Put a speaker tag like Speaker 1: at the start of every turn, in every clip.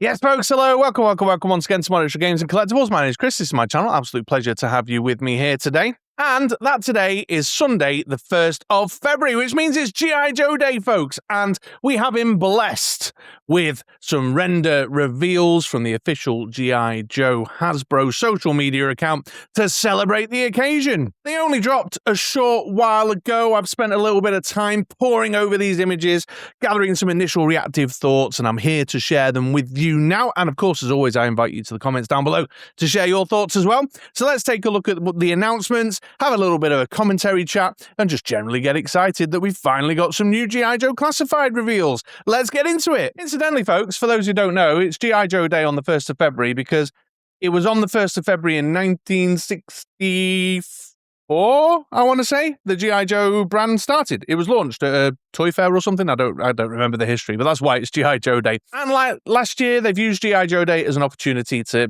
Speaker 1: Yes, folks, hello, welcome once again to MoDXtra Games and Collectibles. My name is Chris, this is my channel, absolute pleasure to have you with me here today. And that today is Sunday, the 1st of February, which means it's G.I. Joe Day, folks. And we have been blessed with some render reveals from the official G.I. Joe Hasbro social media account to celebrate the occasion. They only dropped a short while ago. I've spent a little bit of time poring over these images, gathering some initial reactive thoughts, and I'm here to share them with you now. And of course, as always, I invite you to the comments down below to share your thoughts as well. So let's take a look at the announcements, have a little bit of a commentary chat, and just generally get excited that we've finally got some new G.I. Joe classified reveals. Let's get into it. Incidentally, folks, for those who don't know, it's G.I. Joe Day on the 1st of February because it was on the 1st of February in 1964, I want to say, the G.I. Joe brand started. It was launched at a toy fair or something. I don't remember the history, but that's why it's G.I. Joe Day. And like last year, they've used G.I. Joe Day as an opportunity to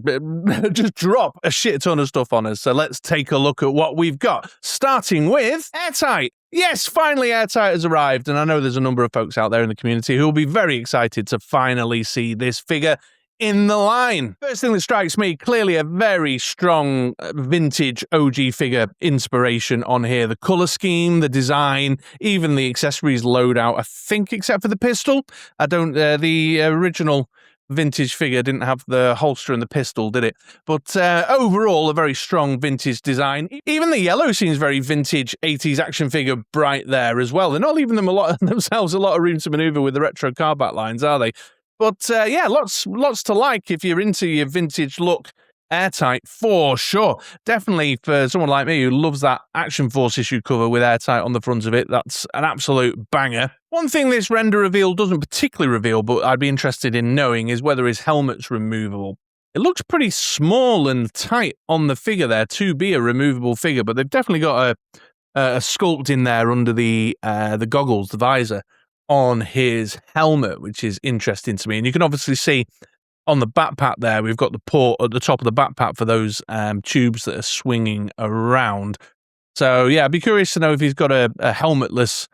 Speaker 1: just drop a shit ton of stuff on us. So let's take a look at what we've got, starting with Airtight. Yes, finally Airtight has arrived, and I know there's a number of folks out there in the community who will be very excited to finally see this figure in the line. First thing that strikes me, clearly a very strong vintage OG figure inspiration on here. The color scheme, the design, even the accessories loadout, I think, except for the pistol. The original vintage figure didn't have the holster and the pistol, did it? But overall, a very strong vintage design. Even the yellow seems very vintage 80s action figure bright there as well. They're not leaving them themselves a lot of room to maneuver with the retro car back lines, are they? But yeah, lots to like if you're into your vintage look. Airtight, for sure. Definitely for someone like me who loves that Action Force issue cover with Airtight on the front of it, that's an absolute banger. One thing this render reveal doesn't particularly reveal, but I'd be interested in knowing, is whether his helmet's removable. It looks pretty small and tight on the figure there to be a removable figure, but they've definitely got a sculpt in there under the goggles, the visor, on his helmet, which is interesting to me. And you can obviously see on the backpack there, we've got the port at the top of the backpack for those tubes that are swinging around. So yeah, I'd be curious to know if he's got a helmetless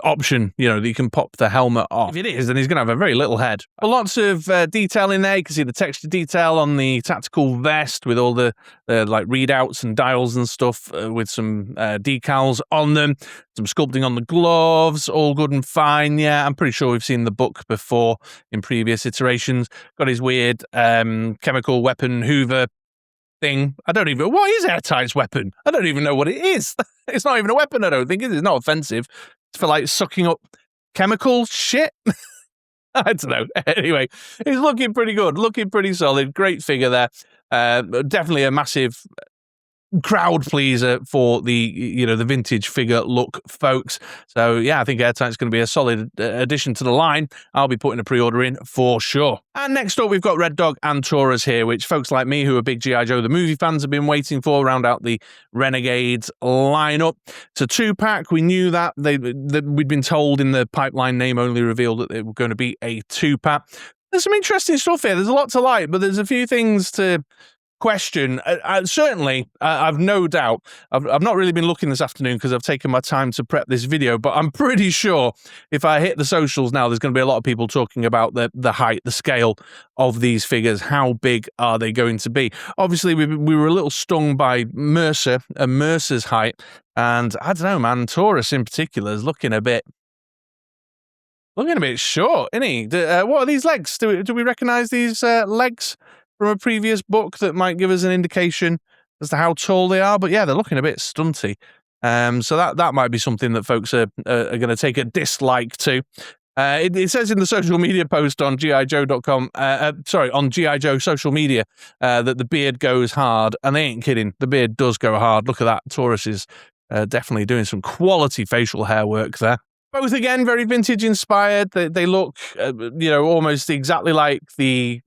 Speaker 1: option, you know, that you can pop the helmet off. If it is, then he's going to have a very little head. But lots of detail in there. You can see the texture detail on the tactical vest with all the like readouts and dials and stuff with some decals on them. Some sculpting on the gloves, all good and fine. Yeah, I'm pretty sure we've seen the book before in previous iterations. Got his weird chemical weapon hoover thing. What is Airtight's weapon? I don't even know what it is. It's not even a weapon, I don't think. It's not offensive. It's for like sucking up chemical shit. I don't know. Anyway, he's looking pretty good, looking pretty solid. Great figure there. Definitely a massive crowd pleaser for the vintage figure look, folks. So yeah, I think Airtight's going to be a solid addition to the line. I'll be putting a pre-order in for sure. And next up, we've got Red Dog and Taurus here, which folks like me who are big G.I. Joe the movie fans have been waiting for, round out the Renegades lineup. It's a 2-pack. We knew that. We'd been told in the pipeline name only revealed that it was going to be a 2-pack. There's some interesting stuff here. There's a lot to like, but there's a few things to question. Certainly, I've no doubt. I've not really been looking this afternoon because I've taken my time to prep this video, but I'm pretty sure if I hit the socials now, there's going to be a lot of people talking about the height, the scale of these figures. How big are they going to be? Obviously, we were a little stung by Mercer's height, and I don't know, man, Taurus in particular is looking a bit short, isn't he? What are these legs? Do we recognize these legs from a previous book that might give us an indication as to how tall they are? But yeah, they're looking a bit stunty. So that might be something that folks are going to take a dislike to. It says in the social media post on GIJoe.com, on G.I. Joe social media, that the beard goes hard, and they ain't kidding. The beard does go hard. Look at that. Taurus is definitely doing some quality facial hair work there. Both, again, very vintage inspired. They look, almost exactly like the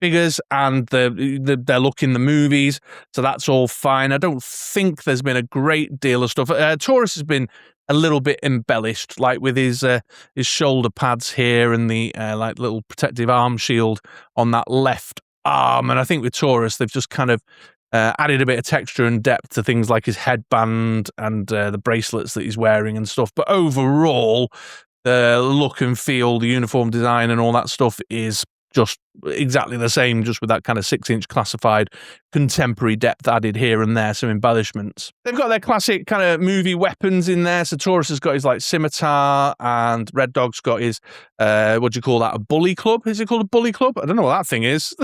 Speaker 1: figures and their look in the movies, so that's all fine. I don't think there's been a great deal of stuff. Taurus has been a little bit embellished, like with his shoulder pads here and the like little protective arm shield on that left arm. And I think with Taurus, they've just kind of added a bit of texture and depth to things like his headband and the bracelets that he's wearing and stuff. But overall, The look and feel, the uniform design and all that stuff is just exactly the same, just with that kind of 6-inch classified contemporary depth added here and there, some embellishments. They've got their classic kind of movie weapons in there. So Taurus has got his like scimitar, and Red Dog's got his, what do you call that, a bully club? Is it called a bully club? I don't know what that thing is.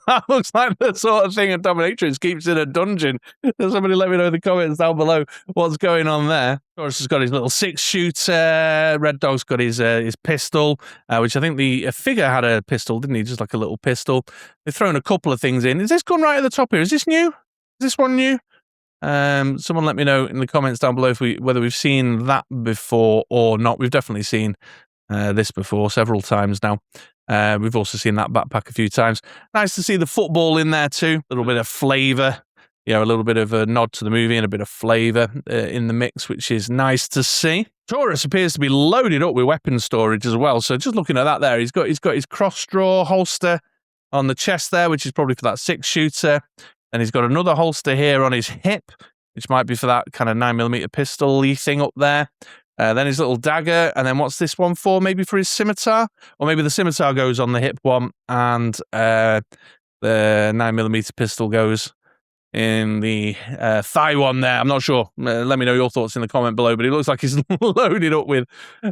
Speaker 1: That looks like the sort of thing a dominatrix keeps in a dungeon. Somebody let me know in the comments down below what's going on there. Taurus has got his little 6-shooter. Red Dog's got his pistol, which I think the figure had a pistol, didn't he? Just like a little pistol. They've thrown a couple of things in. Is this gun right at the top here? Is this new? Is this one new? Someone let me know in the comments down below whether we've seen that before or not. We've definitely seen this before several times now. We've also seen that backpack a few times. Nice to see the football in there too. A little bit of flavour, you know, a little bit of a nod to the movie and a bit of flavour in the mix, which is nice to see. Taurus appears to be loaded up with weapon storage as well. So just looking at that there, he's got his cross-straw holster on the chest there, which is probably for that 6-shooter. And he's got another holster here on his hip, which might be for that kind of 9mm pistol-y thing up there. Then his little dagger, and then what's this one for? Maybe for his scimitar? Or maybe the scimitar goes on the hip one, and the 9mm pistol goes in the thigh one there. I'm not sure. Let me know your thoughts in the comment below, but it looks like he's loaded up with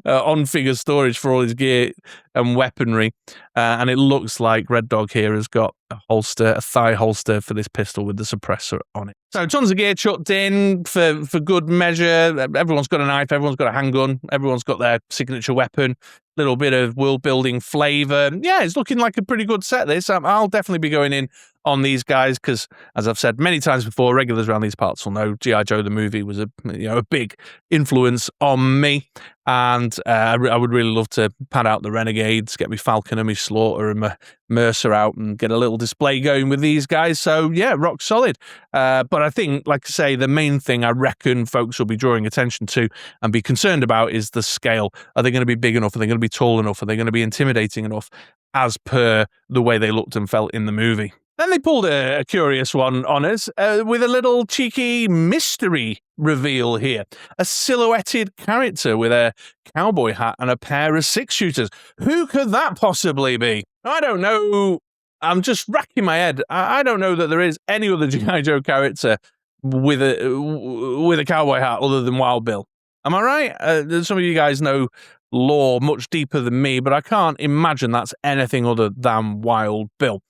Speaker 1: on-figure storage for all his gear and weaponry. And it looks like Red Dog here has got a thigh holster for this pistol with the suppressor on it. So tons of gear chucked in for good measure. Everyone's got a knife, everyone's got a handgun, everyone's got their signature weapon. Little bit of world building flavor. Yeah, it's looking like a pretty good set, this. I'll definitely be going in on these guys because, as I've said many times before, regulars around these parts will know G.I. Joe the movie was a big influence on me, and I would really love to pad out the Renegades, get me Falcon and me Slaughter and my Mercer out and get a little display going with these guys. So yeah, rock solid. But I think, like I say, the main thing I reckon folks will be drawing attention to and be concerned about is the scale. Are they going to be big enough? Are they going to be tall enough? Are they going to be intimidating enough as per the way they looked and felt in the movie? Then they pulled a curious one on us with a little cheeky mystery reveal here. A silhouetted character with a cowboy hat and a pair of 6-shooters. Who could that possibly be? I don't know. I'm just racking my head. I don't know that there is any other G.I. Joe character with a cowboy hat other than Wild Bill. Am I right? Some of you guys know lore much deeper than me, but I can't imagine that's anything other than Wild Bill.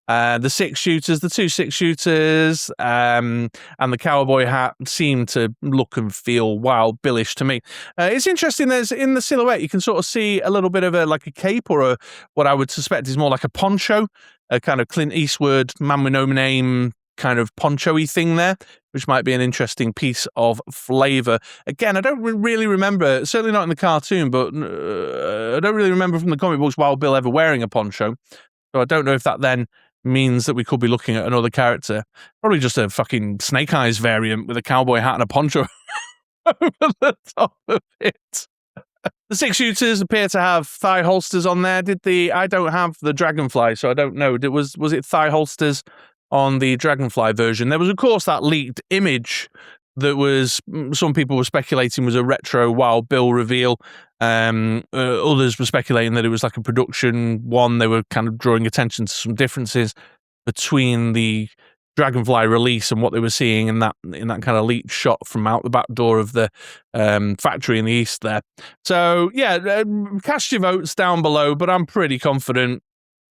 Speaker 1: The 6-shooters, the 2 6-shooters, and the cowboy hat seem to look and feel Wild Billish to me. It's interesting. There's in the silhouette you can sort of see a little bit of like a cape or what I would suspect is more like a poncho, a kind of Clint Eastwood Man with No Name kind of poncho-y thing there, which might be an interesting piece of flavor. Again, I don't really remember, certainly not in the cartoon, but I don't really remember from the comic books Wild Bill ever wearing a poncho. So I don't know if that then means that we could be looking at another character. Probably just a fucking Snake Eyes variant with a cowboy hat and a poncho over the top of it. The 6-shooters appear to have thigh holsters on there. I don't have the Dragonfly, so I don't know. Was it thigh holsters on the Dragonfly version? There was, of course, that leaked image that was, some people were speculating was a retro Wild Bill reveal. Others were speculating that it was like a production one. They were kind of drawing attention to some differences between the Dragonfly release and what they were seeing in that kind of leaked shot from out the back door of the factory in the east there. So yeah, cast your votes down below, but I'm pretty confident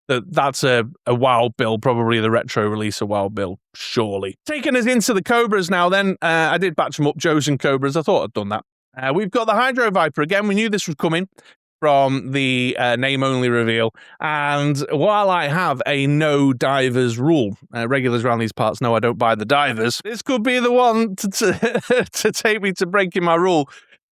Speaker 1: that's a Wild Bill, probably the retro release of Wild Bill, surely. Taking us into the Cobras now then. I did batch them up, Joes and Cobras. I thought I'd done that. We've got the Hydro Viper again. We knew this was coming from the name-only reveal. And while I have a no divers rule, regulars around these parts know I don't buy the divers, this could be the one to take me to breaking my rule.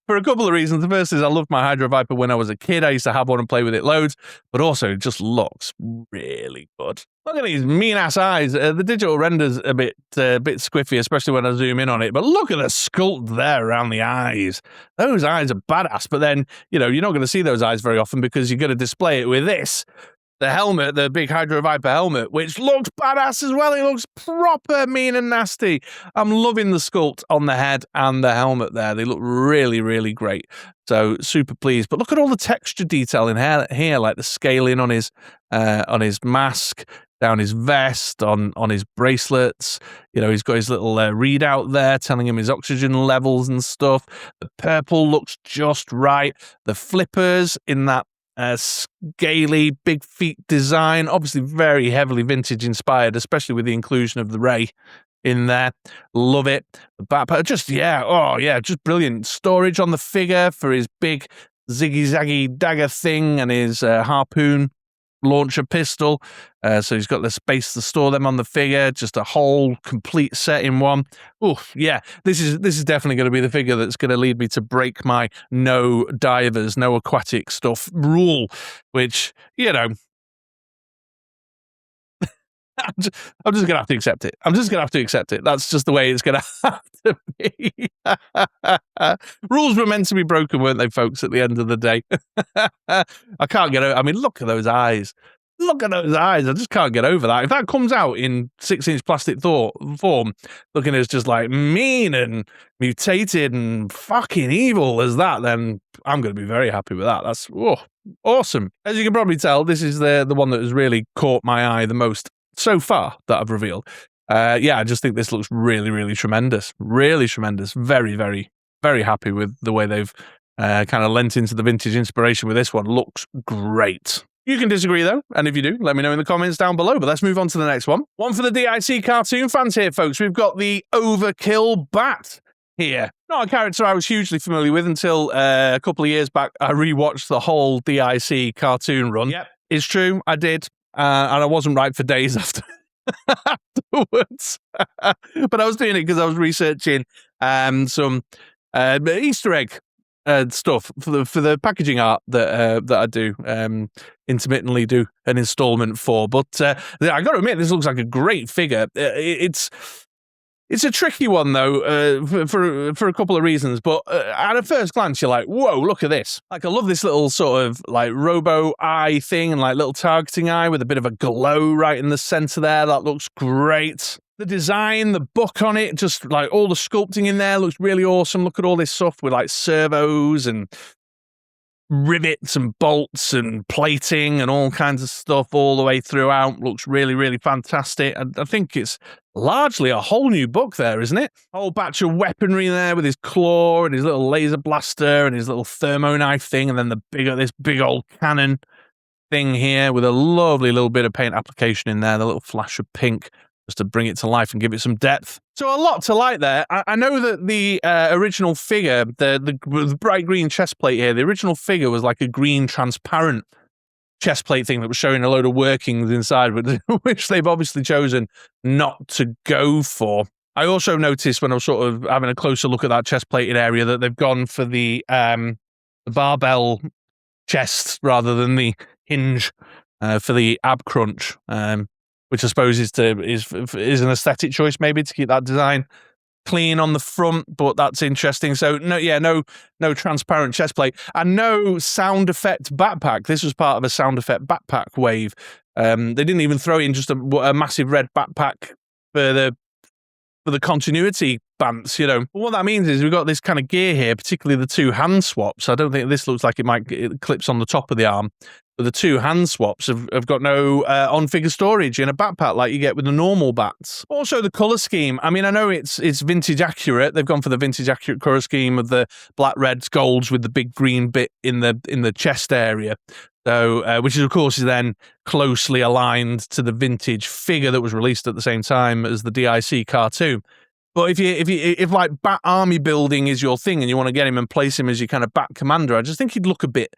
Speaker 1: For a couple of reasons. The first is I loved my Hydro Viper when I was a kid. I used to have one and play with it loads, but also it just looks really good. Look at these mean-ass eyes. The digital render's a bit squiffy, especially when I zoom in on it, but look at the sculpt there around the eyes. Those eyes are badass, but then, you're not going to see those eyes very often because you're going to display it with this. the helmet, the big Hydro Viper helmet, which looks badass as well. It looks proper mean and nasty. I'm loving the sculpt on the head and the helmet there. They look really, really great. So super pleased. But look at all the texture detail in here, like the scaling on his mask, down his vest, on his bracelets. You know, he's got his little readout there telling him his oxygen levels and stuff. The purple looks just right. The flippers in that scaly big feet design, obviously very heavily vintage inspired, especially with the inclusion of the ray in there. Love it. The backpack, just brilliant. Storage on the figure for his big ziggy zaggy dagger thing and his harpoon launcher pistol. So he's got the space to store them on the figure. Just a whole complete set in one. Oof, yeah. This is definitely going to be the figure that's going to lead me to break my no divers, no aquatic stuff rule, which, you know, I'm just going to have to accept it. I'm just going to have to accept it. That's just the way it's going to have to be. Rules were meant to be broken, weren't they, folks, at the end of the day? I can't get over. I mean, look at those eyes. Look at those eyes. I just can't get over that. If that comes out in 6-inch plastic form, looking as just like mean and mutated and fucking evil as that, then I'm going to be very happy with that. That's awesome. As you can probably tell, this is the one that has really caught my eye the most so far that I've revealed. I just think this looks really, really tremendous. Really tremendous. Very, very, very happy with the way they've kind of lent into the vintage inspiration with this one. Looks great. You can disagree, though, and if you do, let me know in the comments down below. But let's move on to the next one. One for the DIC cartoon fans here, folks. We've got the Overkill Bat here. Not a character I was hugely familiar with until a couple of years back. I rewatched the whole DIC cartoon run. Yep, it's true, I did. And I wasn't right for days afterwards. But I was doing it because I was researching some Easter egg stuff for the packaging art that I do intermittently do an installment for. But I got to admit, this looks like a great figure. It's a tricky one, though, for a couple of reasons. But at a first glance, you're like, whoa, look at this. Like, I love this little sort of, like, robo eye thing and, like, little targeting eye with a bit of a glow right in the center there. That looks great. The design, the book on it, just, like, all the sculpting in there looks really awesome. Look at all this stuff with, like, servos and rivets and bolts and plating and all kinds of stuff all the way throughout. Looks really, really fantastic. And I think it's largely a whole new book there, isn't it? A whole batch of weaponry there with his claw and his little laser blaster and his little thermo knife thing, and then this big old cannon thing here with a lovely little bit of paint application in there, the little flash of pink just to bring it to life and give it some depth. So a lot to like there. I know that the original figure, the bright green chest plate here, the original figure was like a green transparent chest plate thing that was showing a load of workings inside, which they've obviously chosen not to go for. I also noticed when I was sort of having a closer look at that chest plated area that they've gone for the barbell chest rather than the hinge for the ab crunch. Which I suppose is an aesthetic choice, maybe, to keep that design clean on the front, but that's interesting. So no transparent chest plate and no sound effect backpack. This was part of a sound effect backpack wave. They didn't even throw in just a massive red backpack for the continuity bants, you know. But what that means is we've got this kind of gear here, particularly the two hand swaps. I don't think this looks like it clips on the top of the arm. But the two hand swaps have got no on-figure storage in a backpack like you get with the normal bats. Also, the colour scheme. I mean, I know it's vintage accurate. They've gone for the vintage accurate colour scheme of the black, reds, golds with the big green bit in the chest area. So, which of course is then closely aligned to the vintage figure that was released at the same time as the DIC cartoon. But if like Bat army building is your thing and you want to get him and place him as your kind of Bat commander, I just think he'd look a bit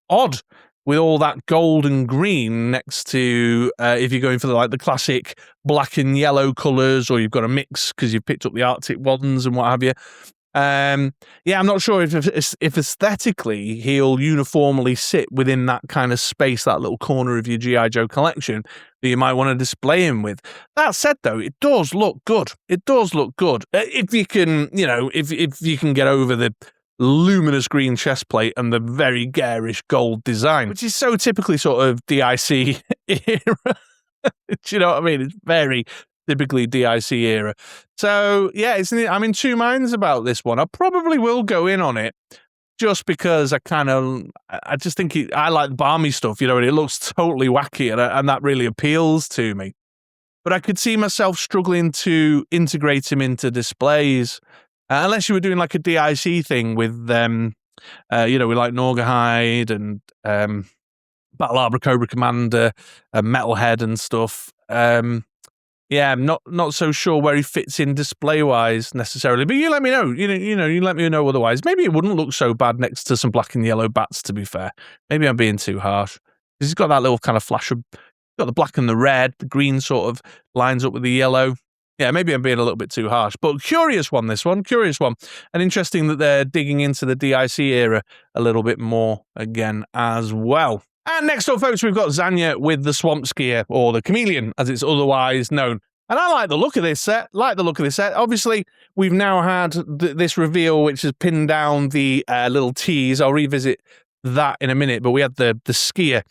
Speaker 1: odd with all that gold and green next to if you're going for the classic black and yellow colours, or you've got a mix because you've picked up the Arctic ones and what have you. I'm not sure if aesthetically he'll uniformly sit within that kind of space, that little corner of your G.I. Joe collection that you might want to display him with. That said, though, it does look good. It does look good. If you can, if you can get over the luminous green chest plate and the very garish gold design, which is so typically sort of DIC era. Do you know what I mean? It's very typically DIC era. So yeah, I'm in two minds about this one. I probably will go in on it just because I just think I like the balmy stuff, and it looks totally wacky and that really appeals to me. But I could see myself struggling to integrate him into displays unless you were doing like a DIC thing with with like Norgahide and Battle Arbor Cobra Commander, Metalhead and stuff. Yeah, I'm not so sure where he fits in display-wise necessarily, but you let me know. You let me know otherwise. Maybe it wouldn't look so bad next to some black and yellow bats, to be fair. Maybe I'm being too harsh. He's got that little kind of flash of, got the black and the red, the green sort of lines up with the yellow. Yeah, maybe I'm being a little bit too harsh, but curious one, and interesting that they're digging into the DIC era a little bit more again as well. And next up, folks, we've got Zanya with the Swamp Skier, or the Chameleon, as it's otherwise known. And I like the look of this set. Obviously, we've now had this reveal, which has pinned down the little tease. I'll revisit that in a minute, but we had the skier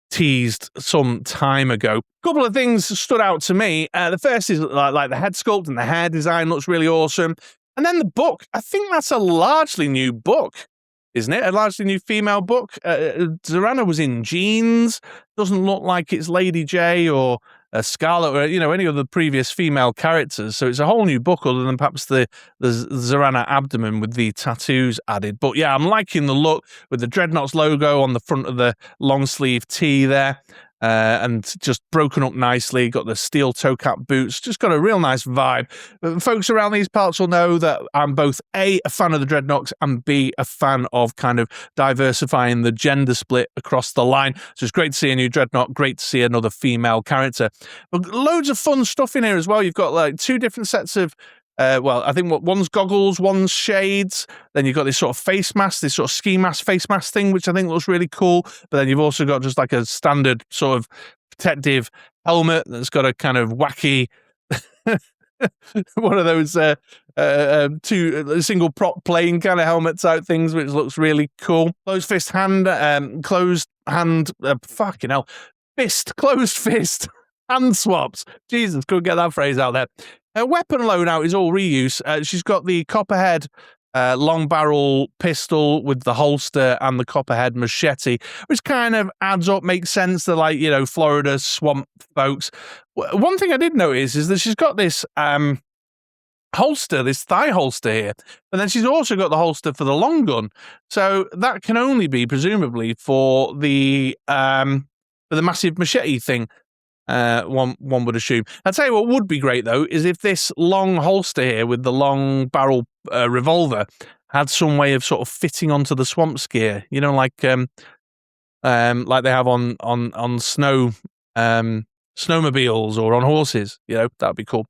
Speaker 1: teased some time ago. A couple of things stood out to me. The first is like the head sculpt and the hair design looks really awesome. And then the book, I think that's a largely new book, isn't it? A largely new female book. Zorana was in jeans. Doesn't look like it's Lady J or Scarlet or any of the previous female characters. So it's a whole new book other than perhaps the Zorana abdomen with the tattoos added. But yeah, I'm liking the look with the Dreadnoughts logo on the front of the long sleeve tee there. And just broken up nicely, got the steel toe cap boots, just got a real nice vibe. Folks around these parts will know that I'm both A fan of the Dreadnoks, and B, a fan of kind of diversifying the gender split across the line. So it's great to see a new Dreadnought, great to see another female character. But loads of fun stuff in here as well. You've got like two different sets of I think one's goggles, one's shades. Then you've got this sort of face mask, this sort of ski mask, face mask thing, which I think looks really cool. But then you've also got just like a standard sort of protective helmet that's got a kind of wacky, one of those single prop plane kind of helmet type things, which looks really cool. Closed fist, hand swaps. Jesus, couldn't get that phrase out there. Her weapon loadout is all reuse. She's got the Copperhead long barrel pistol with the holster and the Copperhead machete, which kind of adds up, makes sense. They're like, Florida swamp folks. One thing I did notice is that she's got this holster, this thigh holster here, and then she's also got the holster for the long gun. So that can only be presumably for the massive machete thing. One would assume. I'll tell you what would be great though is if this long holster here with the long barrel revolver had some way of sort of fitting onto the swamp skier, like they have on snow snowmobiles or on horses. That'd be cool.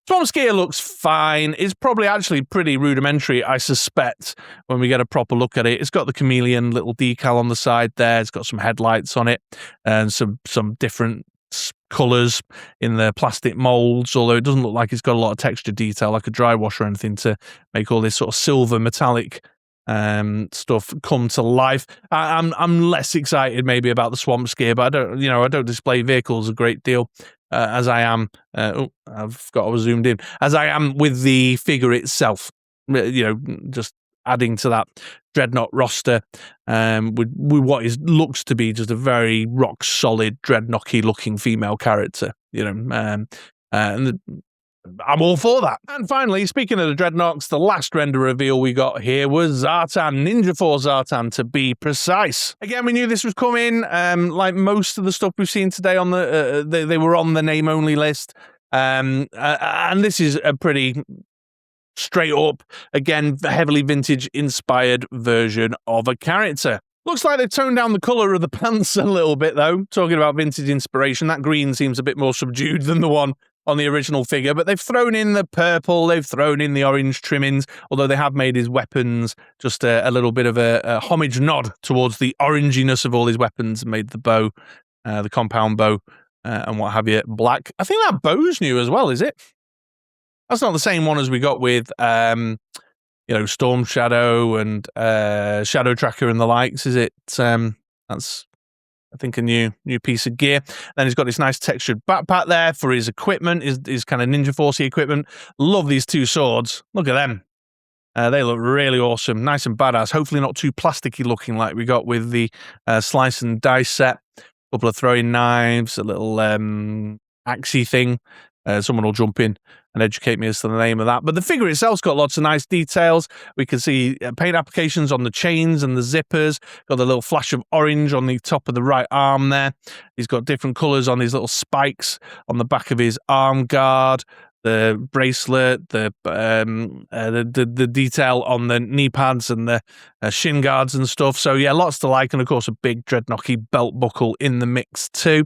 Speaker 1: Swamp skier looks fine. It's probably actually pretty rudimentary, I suspect, when we get a proper look at it. It's got the chameleon little decal on the side there. It's got some headlights on it and some different colours in the plastic moulds, although it doesn't look like it's got a lot of texture detail like a dry wash or anything to make all this sort of silver metallic stuff come to life. I'm less excited maybe about the swamp skier, but I don't display vehicles a great deal as I am. I've got I zoomed in as I am with the figure itself. Just adding to that Dreadnought roster with what looks to be just a very rock solid Dreadnought-y looking female character. And I'm all for that. And finally, speaking of the Dreadnoughts, the last render reveal we got here was Zartan, Ninja Force Zartan to be precise. Again, we knew this was coming. Like most of the stuff we've seen today on they were on the name only list. And this is a pretty straight up, again, heavily vintage inspired version of a character. Looks like they've toned down the colour of the pants a little bit though. Talking about vintage inspiration, that green seems a bit more subdued than the one on the original figure, but they've thrown in the purple, they've thrown in the orange trimmings, although they have made his weapons just a little bit of a homage nod towards the oranginess of all his weapons, and made the bow, the compound bow, and what have you, black. I think that bow's new as well, is it? That's not the same one as we got with you know, Storm Shadow and Shadow Tracker and the likes. Is it? That's, I think, a new piece of gear. Then he's got this nice textured backpack there for his equipment, his kind of Ninja Forcey equipment. Love these two swords. Look at them. They look really awesome, nice and badass. Hopefully not too plasticky looking like we got with the slice and dice set. A couple of throwing knives, a little axey thing. Someone will jump in and educate me as to the name of that. But the figure itself's got lots of nice details. We can see paint applications on the chains and the zippers. Got the little flash of orange on the top of the right arm there. He's got different colours on these little spikes on the back of his arm guard. The bracelet, the detail on the knee pads and the shin guards and stuff. So yeah, lots to like, and of course a big dreadnocky belt buckle in the mix too.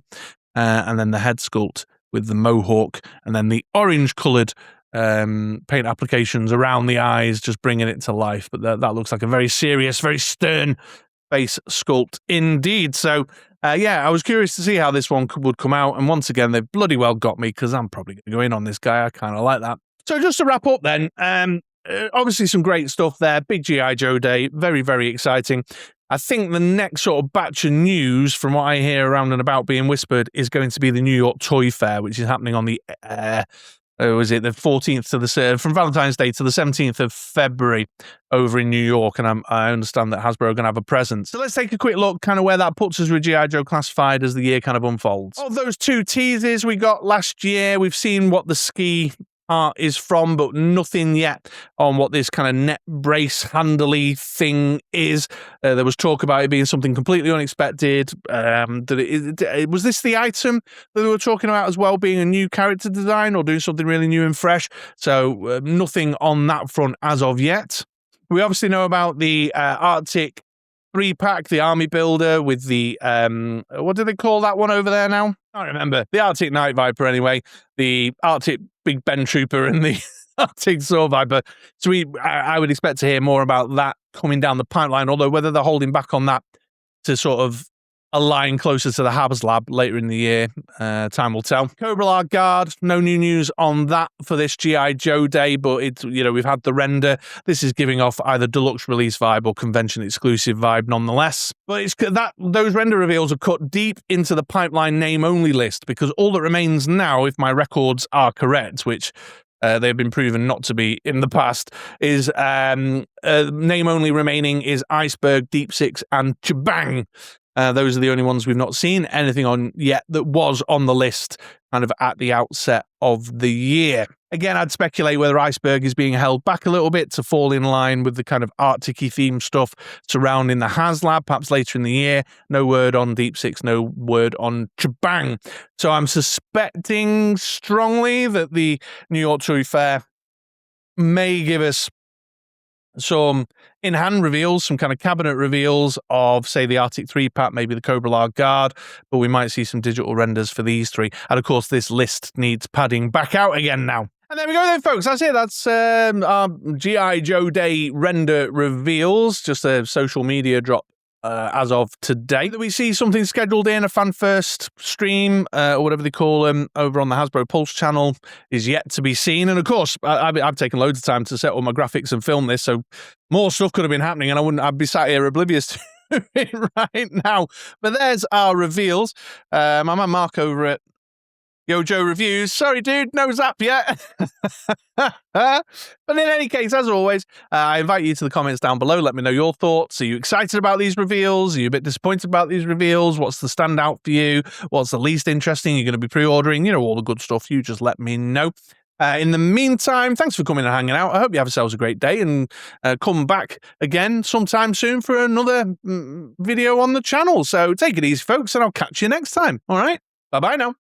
Speaker 1: And then the head sculpt with the mohawk, and then the orange-coloured paint applications around the eyes, just bringing it to life. But that looks like a very serious, very stern face sculpt indeed. So yeah, I was curious to see how this one would come out, and once again, they've bloody well got me, because I'm probably going to go in on this guy. I kind of like that. So just to wrap up then, obviously some great stuff there. Big G.I. Joe Day, very, very exciting. I think the next sort of batch of news, from what I hear around and about being whispered, is going to be the New York Toy Fair, which is happening on the was it the 14th to the from Valentine's Day to the 17th of February over in New York, and I understand that Hasbro are going to have a presence. So let's take a quick look kind of where that puts us with G.I. Joe Classified as the year kind of unfolds. Of those two teasers we got last year, we've seen what the ski art is from, but nothing yet on what this kind of net brace handly thing is. There was talk about it being something completely unexpected. Was this the item that we were talking about as well, being a new character design or doing something really new and fresh? So nothing on that front as of yet. We obviously know about the Arctic 3-pack, the army builder with the, what do they call that one over there now? I don't remember. The Arctic Night Viper anyway, the Arctic Big Ben Trooper and the Arctic Saw Viper. So I would expect to hear more about that coming down the pipeline, although whether they're holding back on that to sort of align closer to the Habs lab later in the year, time will tell. Cobra Guard, no new news on that for this G.I. Joe Day, but it's, you know, we've had the render. This is giving off either deluxe release vibe or convention exclusive vibe nonetheless. But it's that those render reveals are cut deep into the pipeline name only list, because all that remains now, if my records are correct, which they've been proven not to be in the past, is name only remaining is Iceberg, Deep Six, and Chabang. Those are the only ones we've not seen anything on yet that was on the list kind of at the outset of the year. Again, I'd speculate whether Iceberg is being held back a little bit to fall in line with the kind of Arctic-y themed stuff surrounding the HasLab, perhaps later in the year. No word on Deep Six, no word on Chabang. So I'm suspecting strongly that the New York Toy Fair may give us some in-hand reveals, some kind of cabinet reveals of, say, the Arctic 3-pack, maybe the Cobra Guard, but we might see some digital renders for these three. And of course, this list needs padding back out again now. And there we go then, folks. That's it. That's our G.I. Joe Day render reveals, just a social media drop as of today. That we see something scheduled in, a fan first stream, or whatever they call them, over on the Hasbro Pulse channel is yet to be seen. And of course, I've taken loads of time to set all my graphics and film this, so more stuff could have been happening, and I'd be sat here oblivious to it right now. But there's our reveals. My man Mark over at Yo Joe Reviews. Sorry, dude, no zap yet. But in any case, as always, I invite you to the comments down below. Let me know your thoughts. Are you excited about these reveals? Are you a bit disappointed about these reveals? What's the standout for you? What's the least interesting? You're going to be pre-ordering, you know, all the good stuff. You just let me know. In the meantime, thanks for coming and hanging out. I hope you have yourselves a great day, and come back again sometime soon for another video on the channel. So take it easy, folks, and I'll catch you next time. All right? Bye-bye now.